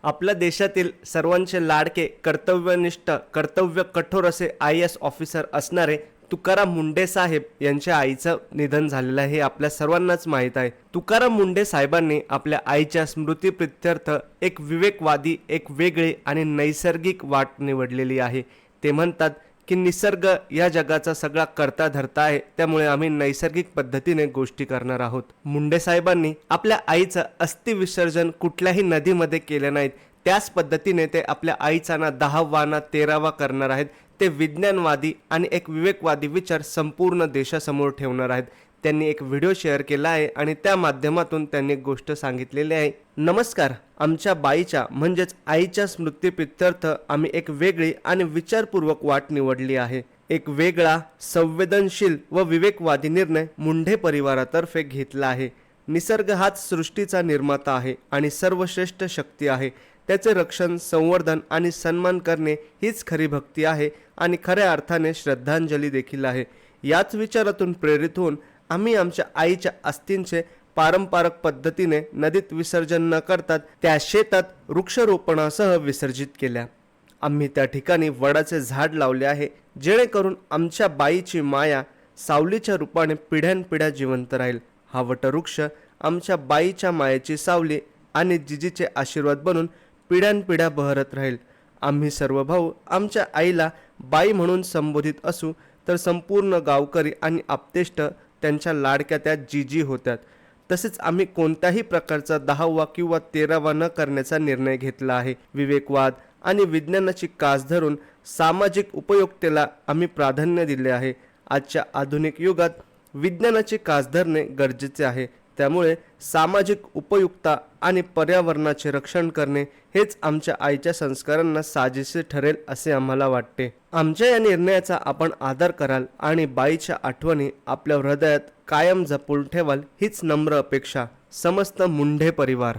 आपल्या देशातील सर्वांचे लाडके, कर्तव्यनिष्ठ, कर्तव्य कठोर असे IAS ऑफिसर असणारे तुकाराम मुंढे साहेब यांच्या आईचं निधन झालेलं आहे हे आपल्या सर्वांनाच माहीत आहे. तुकाराम मुंढे साहेबांनी आपल्या आईच्या स्मृतीप्रित्यर्थ एक विवेकवादी, एक वेगळी आणि नैसर्गिक वाट निवडलेली आहे. ते म्हणतात की निसर्ग या जगाचा सगळा करता धरता आहे, त्यामुळे आम्ही नैसर्गिक पद्धतीने गोष्टी करणार आहोत. मुंढे साहेबांनी आपल्या आईचं अस्थि विसर्जन कुठल्याही नदीमध्ये केले नाहीत. त्याच पद्धतीने ते आपल्या आईचा ना 10वा ना 13वा करणार आहेत. ते विज्ञानवादी आणि एक विवेकवादी विचार संपूर्ण देशासमोर ठेवणार आहेत. त्यांनी एक व्हिडिओ शेअर केला आहे आणि त्या माध्यमातून त्यांनी एक गोष्ट सांगितलेली आहे. नमस्कार, आमच्या बाईच्या म्हणजेच आईच्या स्मृतीप्रित्यर्थ आम्ही एक वेगळी आणि विचारपूर्वक वाट निवडली आहे. एक वेगळा, संवेदनशील व विवेकवादी निर्णय मुंढे परिवारातर्फे घेतला आहे. निसर्ग हाच सृष्टीचा निर्माता आहे आणि सर्वश्रेष्ठ शक्ती आहे. त्याचे रक्षण, संवर्धन आणि सन्मान करणे हीच खरी भक्ती आहे आणि खऱ्या अर्थाने श्रद्धांजली देखील आहे. याच विचारातून प्रेरित होऊन आम्ही आमच्या आईच्या अस्थींचे पारंपरिक पद्धतीने नदीत विसर्जन न करता त्या शेतात वृक्षारोपणासह विसर्जित केल्या. आम्ही त्या ठिकाणी वडाचे झाड लावले आहे, जेणेकरून आमच्या बाईची माया सावलीच्या रूपाने पिढ्यानपिढ्या जिवंत राहील. हा वटवृक्ष आमच्या बाईच्या मायेची सावली आणि जिजीचे आशीर्वाद बनून पिढ्यानपिढ्या बहरत राहील. आम्ही सर्व भाऊ आमच्या आईला बाई म्हणून संबोधित असू, तर संपूर्ण गावकरी आणि आप्तेष्ट त्यांच्या लाडक्या त्या जीजी होत्यात. तसेच आम्ही कोणत्याही प्रकारचा 10वा किंवा 13वा न करण्याचा निर्णय घेतला आहे. विवेकवाद आणि विज्ञानाची कास धरून सामाजिक उपयुक्तेला आम्ही प्राधान्य दिले आहे. आजच्या आधुनिक युगात विज्ञानाची कास धरणे गरजेचे आहे. त्यामुळे सामाजिक उपयुक्ता आणि पर्यावरणाचे रक्षण करणे हेच आमच्या आईच्या संस्कारांना साजेसे ठरेल असे आम्हाला वाटते. आमच्या या निर्णयाचा आपण आदर कराल आणि बाईच्या आठवणी आपल्या हृदयात कायम जपून ठेवाल हीच नम्र अपेक्षा. समस्त मुंढे परिवार.